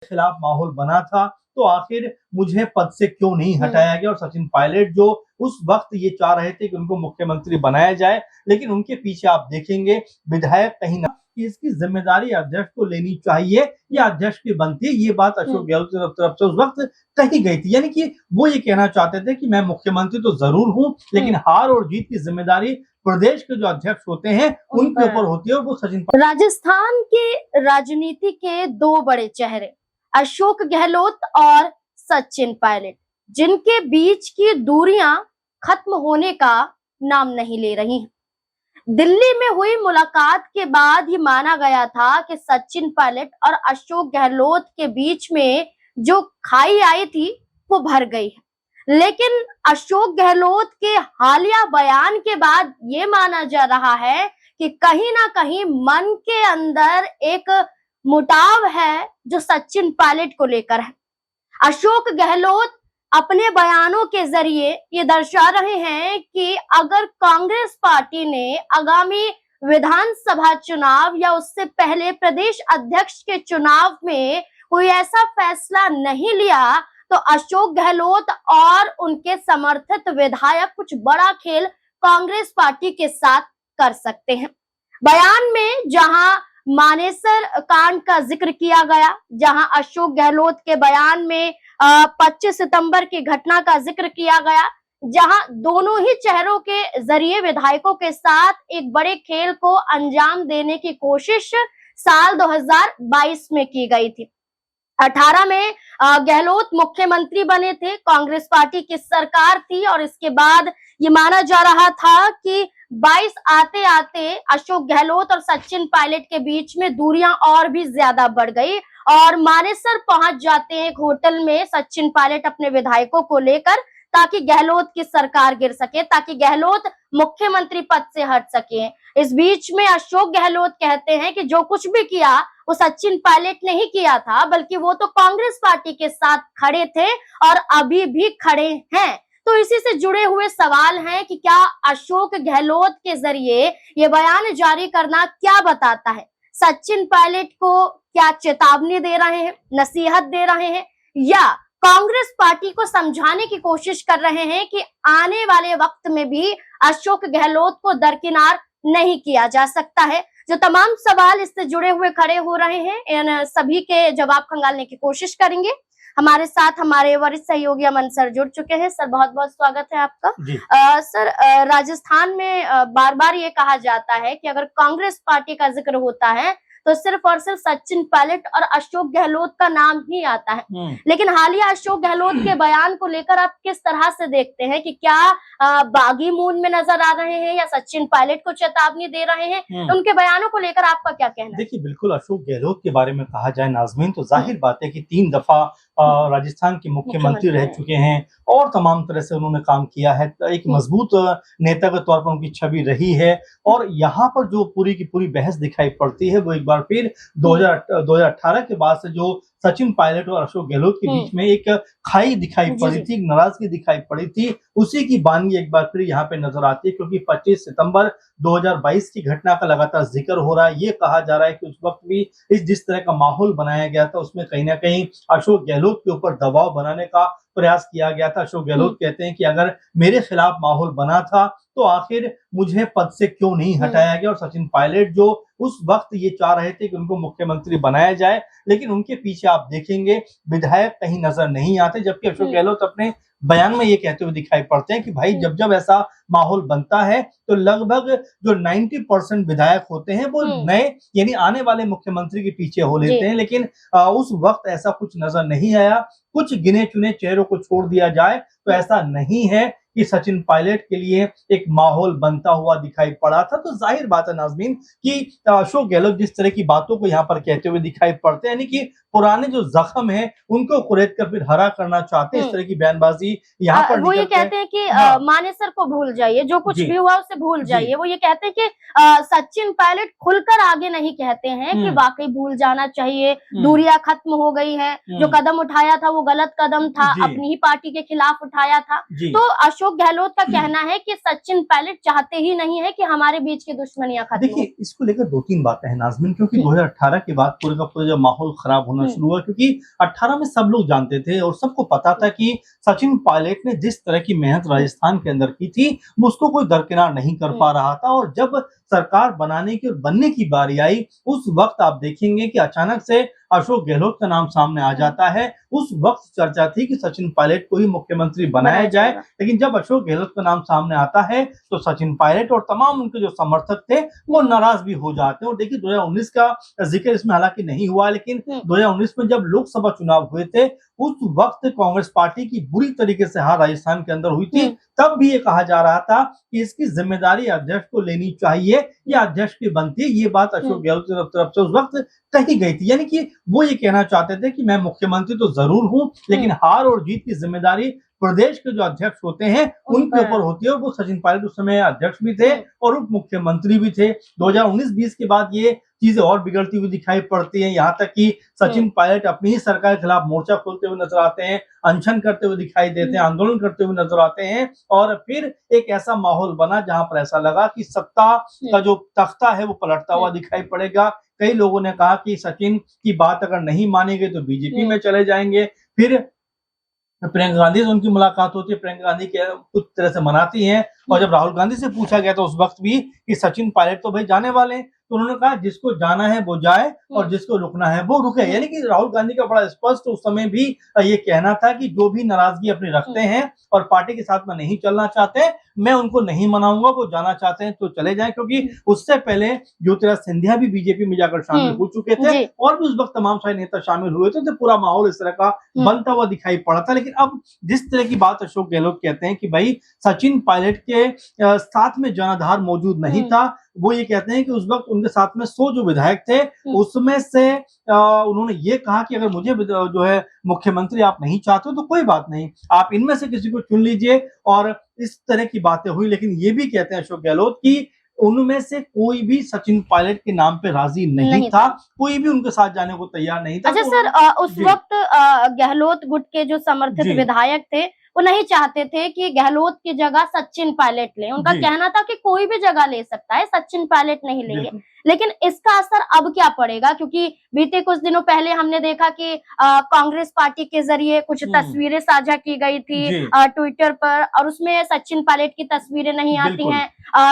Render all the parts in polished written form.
खिलाफ माहौल बना था, तो आखिर मुझे पद से क्यों नहीं हटाया गया। और सचिन पायलट जो उस वक्त ये चाह रहे थे कि उनको मुख्यमंत्री बनाया जाए, लेकिन उनके पीछे आप देखेंगे विधायक कहीं ना कि इसकी जिम्मेदारी अध्यक्ष को लेनी चाहिए या अध्यक्ष की बनती है। ये बात अशोक गहलोत की तरफ से उस वक्त कही गई थी, यानी कि वो ये कहना चाहते थे कि मैं मुख्यमंत्री तो जरूर हूं, लेकिन हार और जीत की जिम्मेदारी प्रदेश के जो अध्यक्ष होते हैं उनके ऊपर होती है। और वो सचिन राजस्थान के राजनीति के दो बड़े चेहरे अशोक गहलोत और सचिन पायलट, जिनके बीच की दूरियां खत्म होने का नाम नहीं ले रही हैं। दिल्ली में हुई मुलाकात के बाद ये माना गया था कि सचिन पायलट और अशोक गहलोत के बीच में जो खाई आई थी वो भर गई है, लेकिन अशोक गहलोत के हालिया बयान के बाद ये माना जा रहा है कि कहीं ना कहीं मन के अंदर एक मुटाव है जो सचिन पायलट को लेकर है। अशोक गहलोत अपने बयानों के जरिए ये दर्शा रहे हैं कि अगर कांग्रेस पार्टी ने आगामी विधानसभा चुनाव या उससे पहले प्रदेश अध्यक्ष के चुनाव में कोई ऐसा फैसला नहीं लिया तो अशोक गहलोत और उनके समर्थित विधायक कुछ बड़ा खेल कांग्रेस पार्टी के साथ कर सकते हैं। बयान में जहां मानेसर कांड का जिक्र किया गया, जहां अशोक गहलोत के बयान में 25 सितंबर की घटना का जिक्र किया गया, जहां दोनों ही चेहरों के जरिए विधायकों के साथ एक बड़े खेल को अंजाम देने की कोशिश साल 2022 में की गई थी। 18 में गहलोत मुख्यमंत्री बने थे, कांग्रेस पार्टी की सरकार थी और इसके बाद ये माना जा रहा था कि 22 आते आते अशोक गहलोत और सचिन पायलट के बीच में दूरियां और भी ज्यादा बढ़ गई और मानेसर पहुंच जाते हैं एक होटल में सचिन पायलट अपने विधायकों को लेकर, ताकि गहलोत की सरकार गिर सके, ताकि गहलोत मुख्यमंत्री पद से हट सके। इस बीच में अशोक गहलोत कहते हैं कि जो कुछ भी किया वो सचिन पायलट ने ही किया था, बल्कि वो तो कांग्रेस पार्टी के साथ खड़े थे और अभी भी खड़े हैं। तो इसी से जुड़े हुए सवाल हैं कि क्या अशोक गहलोत के जरिए ये बयान जारी करना क्या बताता है? सचिन पायलट को क्या चेतावनी दे रहे हैं, नसीहत दे रहे हैं, या कांग्रेस पार्टी को समझाने की कोशिश कर रहे हैं कि आने वाले वक्त में भी अशोक गहलोत को दरकिनार नहीं किया जा सकता है? जो तमाम सवाल इससे जुड़े हुए खड़े हो रहे हैं, इन सभी के जवाब खंगालने की कोशिश करेंगे। हमारे साथ हमारे वरिष्ठ सहयोगी अमन सर जुड़ चुके हैं। सर, बहुत बहुत स्वागत है आपका। सर, राजस्थान में बार बार ये कहा जाता है कि अगर कांग्रेस पार्टी का जिक्र होता है तो सिर्फ और सिर्फ सचिन पायलट और अशोक गहलोत का नाम ही आता है, लेकिन हालिया अशोक गहलोत के बयान को लेकर आप किस तरह से देखते हैं कि क्या बागी मूड में नजर आ रहे हैं या सचिन पायलट को चेतावनी दे रहे हैं? उनके बयानों को लेकर आपका क्या कहना है? देखिए, बिल्कुल अशोक गहलोत के बारे में कहा जाए नाज़मीन, तो जाहिर बात है कि 3 दफा राजस्थान के मुख्यमंत्री रह चुके हैं और तमाम तरह से उन्होंने काम किया है। एक मजबूत नेता के तौर पर उनकी छवि रही है और यहाँ पर जो पूरी की पूरी बहस दिखाई पड़ती है वो एक बार फिर 2018 के बाद से जो सचिन पायलट और अशोक गहलोत के बीच में एक खाई दिखाई पड़ी थी, नाराजगी दिखाई पड़ी थी, उसी की बानगी एक बार फिर यहाँ पे नजर आती है। क्योंकि 25 सितंबर 2022 की घटना का लगातार जिक्र हो रहा है। ये कहा जा रहा है कि उस वक्त भी जिस तरह का माहौल बनाया गया था उसमें कहीं ना कहीं अशोक गहलोत के ऊपर दबाव बनाने का प्रयास किया गया था। अशोक गहलोत कहते हैं कि अगर मेरे खिलाफ माहौल बना था तो आखिर मुझे पद से क्यों नहीं हटाया गया। और सचिन पायलट जो उस वक्त ये चाह रहे थे कि उनको मुख्यमंत्री बनाया जाए, लेकिन उनके पीछे आप देखेंगे विधायक कहीं नजर नहीं आते, जबकि अशोक गहलोत अपने बयान में ये कहते हुए दिखाई पड़ते हैं कि भाई जब जब ऐसा माहौल बनता है तो लगभग जो 90% विधायक होते हैं वो नए यानी आने वाले मुख्यमंत्री के पीछे हो लेते हैं। लेकिन उस वक्त ऐसा कुछ नजर नहीं आया। कुछ गिने चुने चेहरों को छोड़ दिया जाए तो ऐसा नहीं है कि सचिन पायलट के लिए एक माहौल बनता हुआ दिखाई पड़ा था। तो जाहिर बात है नाज़मीन कि अशोक गहलोत जिस तरह की बातों को यहाँ पर कहते हुए दिखाई पड़ते हैं, यानी कि पुराने जो जख्म है उनको कुरेद कर फिर हरा करना चाहते हैं, इस तरह की बयानबाजी यहाँ पर वो ये कहते हैं कि मानेसर को भूल जाइए, जो कुछ भी हुआ उसे भूल जाइए। वो ये कहते हैं कि सचिन पायलट खुलकर आगे नहीं कहते हैं कि वाकई भूल जाना चाहिए, दूरियां खत्म हो गई है, जो कदम उठाया था वो गलत कदम था, अपनी ही पार्टी के खिलाफ उठाया था। तो अशोक गहलोत का कहना है कि सचिन पायलट चाहते ही नहीं है कि हमारे बीच की दुश्मनियां खत्म हो। देखिए, इसको लेकर 2-3 बातें हैं नाज़मीन, क्योंकि 2018 के बाद पूरे का पूरा जब माहौल खराब होना शुरू हुआ, क्योंकि 18 में सब लोग जानते थे और सबको पता था कि सचिन पायलट ने जिस तरह की मेहनत राजस्थान के अंदर की थी, वो उसको कोई दरकिनार नहीं कर पा रहा था। और जब सरकार बनाने की और बनने की बारी आई, उस वक्त आप देखेंगे कि अचानक से अशोक गहलोत का नाम सामने आ जाता है। उस वक्त चर्चा थी कि सचिन पायलट को ही मुख्यमंत्री बनाया जाए, लेकिन जब अशोक गहलोत का नाम सामने आता है तो सचिन पायलट और तमाम उनके जो समर्थक थे वो नाराज भी हो जाते हैं। और देखिए, 2019 का जिक्र इसमें हालांकि नहीं हुआ, लेकिन 2019 में जब लोकसभा चुनाव हुए थे, उस वक्त कांग्रेस पार्टी की बुरी तरीके से हार राजस्थान के अंदर हुई थी। तब भी ये कहा जा रहा था कि इसकी जिम्मेदारी अध्यक्ष को लेनी चाहिए या अध्यक्ष की बनती है। ये बात अशोक गहलोत की तरफ से उस वक्त कही गई थी, यानी कि वो ये कहना चाहते थे कि मैं मुख्यमंत्री तो जरूर हूं, लेकिन हार और जीत की जिम्मेदारी प्रदेश के जो अध्यक्ष होते हैं उनके ऊपर होती है। और वो सचिन पायलट उस समय अध्यक्ष भी थे और उप मुख्यमंत्री भी थे। 2019-20 के बाद ये चीजें और बिगड़ती हुई दिखाई पड़ती हैं, यहाँ तक कि सचिन पायलट अपनी ही सरकार के खिलाफ मोर्चा खोलते हुए नजर आते हैं, अनशन करते हुए दिखाई देते हैं, आंदोलन करते हुए नजर आते हैं। और फिर एक ऐसा माहौल बना जहां पर ऐसा लगा कि सत्ता का जो तख्ता है वो पलटता हुआ दिखाई पड़ेगा। कई लोगों ने कहा कि सचिन की बात अगर नहीं मानेंगे तो बीजेपी में चले जाएंगे। फिर प्रियंका गांधी से उनकी मुलाकात होती है, प्रियंका गांधी के कुछ तरह से मनाती हैं। और जब राहुल गांधी से पूछा गया तो उस वक्त भी कि सचिन पायलट तो भाई जाने वाले हैं, तो उन्होंने कहा जिसको जाना है वो जाए और जिसको रुकना है वो रुके। यानी कि राहुल गांधी का बड़ा स्पष्ट उस समय भी ये कहना था कि जो भी नाराजगी अपनी रखते हैं और पार्टी के साथ में नहीं चलना चाहते, मैं उनको नहीं मनाऊंगा, वो जाना चाहते हैं तो चले जाएं। क्योंकि उससे पहले ज्योतिरादित्य सिंधिया भी बीजेपी में जाकर शामिल हो चुके थे और भी उस वक्त तमाम सारे नेता शामिल हुए थे, तो पूरा माहौल इस तरह का बनता हुआ दिखाई पड़ा था। लेकिन अब जिस तरह की बात अशोक गहलोत कहते हैं कि भाई सचिन पायलट के साथ में जनाधार मौजूद नहीं था, वो ये कहते हैं कि उस वक्त उनके साथ में 100 जो विधायक थे उसमें से उन्होंने ये कहा कि अगर मुझे जो है मुख्यमंत्री आप नहीं चाहते हो तो कोई बात नहीं, आप इनमें से किसी को चुन लीजिए। और इस तरह की बातें हुई। लेकिन ये भी कहते हैं अशोक गहलोत कि उनमें से कोई भी सचिन पायलट के नाम पे राजी नहीं था, कोई भी उनके साथ जाने को तैयार नहीं था। अच्छा सर, उस वक्त गहलोत गुट के जो समर्थित विधायक थे वो नहीं चाहते थे कि गहलोत की जगह सचिन पायलट ले। उनका कहना था कि कोई भी जगह ले सकता है, सचिन पायलट नहीं लेंगे। लेकिन इसका असर अब क्या पड़ेगा? क्योंकि बीते कुछ दिनों पहले हमने देखा कि कांग्रेस पार्टी के जरिए कुछ तस्वीरें साझा की गई थी ट्विटर पर, और उसमें सचिन पायलट की तस्वीरें नहीं आती हैं।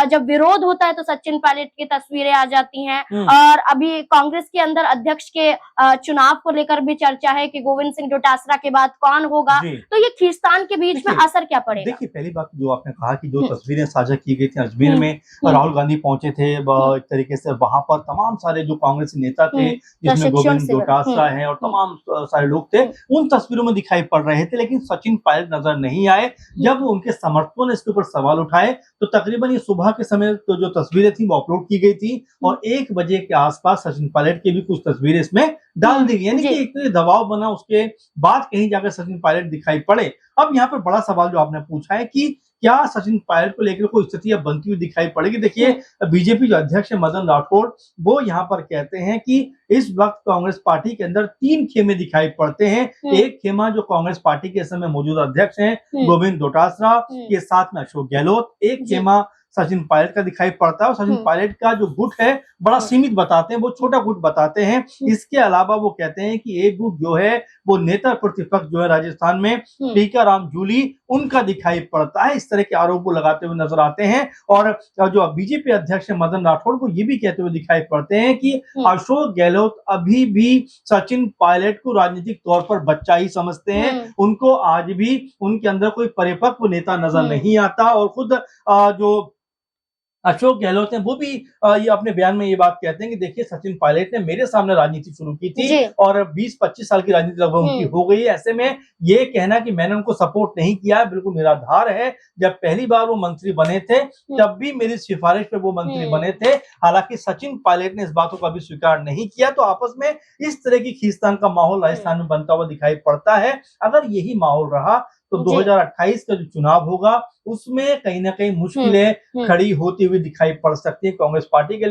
जब विरोध होता है तो सचिन पायलट की तस्वीरें आ जाती हैं। और अभी कांग्रेस के अंदर अध्यक्ष के चुनाव को लेकर भी चर्चा है कि गोविंद सिंह डोटासरा के बाद कौन होगा। तो ये खींचतान के बीच में असर क्या पड़ेगा? देखिए, पहली बात जो आपने कहा कि जो तस्वीरें साझा की गई थी अजमेर में, राहुल गांधी पहुंचे थे एक तरीके से, वहां पर तमाम सारे जो कांग्रेसी नेता थे जिसमें गोविंद डोटासरा है और तमाम सारे लोग थे, उन तस्वीरों में दिखाई पड़ रहे थे। लेकिन सचिन पायलट नजर नहीं आए। जब उनके समर्थकों ने इसके ऊपर सवाल उठाए तो तकरीबन ये सुबह के समय तो जो तस्वीरें थी वो अपलोड की गई थी और 1 बजे के आसपास सचिन पायलट की भी कुछ तस्वीरें इसमें डाल दी गई। यानी कि एक तो दबाव बना, उसके बाद कहीं जाकर सचिन पायलट दिखाई पड़े। अब यहाँ पर बड़ा सवाल जो आपने पूछा है कि क्या सचिन पायलट को लेकर कोई स्थिति अब बनती हुई दिखाई पड़ेगी? देखिए, बीजेपी जो अध्यक्ष है मदन राठौड़, वो यहाँ पर कहते हैं कि इस वक्त कांग्रेस पार्टी के अंदर 3 खेमे दिखाई पड़ते हैं। एक खेमा जो कांग्रेस पार्टी के समय मौजूदा अध्यक्ष हैं गोविंद डोटासरा के साथ में अशोक गहलोत, एक खेमा सचिन पायलट का दिखाई पड़ता है। और सचिन पायलट का जो गुट है बड़ा सीमित बताते हैं, वो छोटा गुट बताते हैं। इसके अलावा वो कहते हैं कि एक गुट जो है वो नेता प्रतिपक्ष जो है राजस्थान में टीकाराम जूली, उनका दिखाई पड़ता है। इस तरह के आरोप वो लगाते हुए नजर आते हैं। और जो बीजेपी अध्यक्ष है मदन राठौड़, को ये भी कहते हुए दिखाई पड़ते हैं कि अशोक गहलोत अभी भी सचिन पायलट को राजनीतिक तौर पर बच्चा ही समझते हैं। उनको आज भी उनके अंदर कोई परिपक्व नेता नजर नहीं आता। और खुद जो अशोक गहलोत हैं वो भी ये अपने बयान में ये बात कहते हैं कि देखिए, सचिन पायलट ने मेरे सामने राजनीति शुरू की थी और 20-25 साल की राजनीति लगभग उनकी हो गई है। ऐसे में ये कहना कि मैंने उनको सपोर्ट नहीं किया बिल्कुल निराधार है। जब पहली बार वो मंत्री बने थे तब भी मेरी सिफारिश पे वो मंत्री बने थे। हालांकि सचिन पायलट ने इस बातों का भी स्वीकार नहीं किया। तो आपस में इस तरह की खींचतान का माहौल राजस्थान में बनता हुआ दिखाई पड़ता है। अगर यही माहौल रहा तो 2028 का जो चुनाव होगा उसमें कहीं ना कहीं मुश्किलें खड़ी होती हुई दिखाई पड़ सकती है कांग्रेस पार्टी के लिए।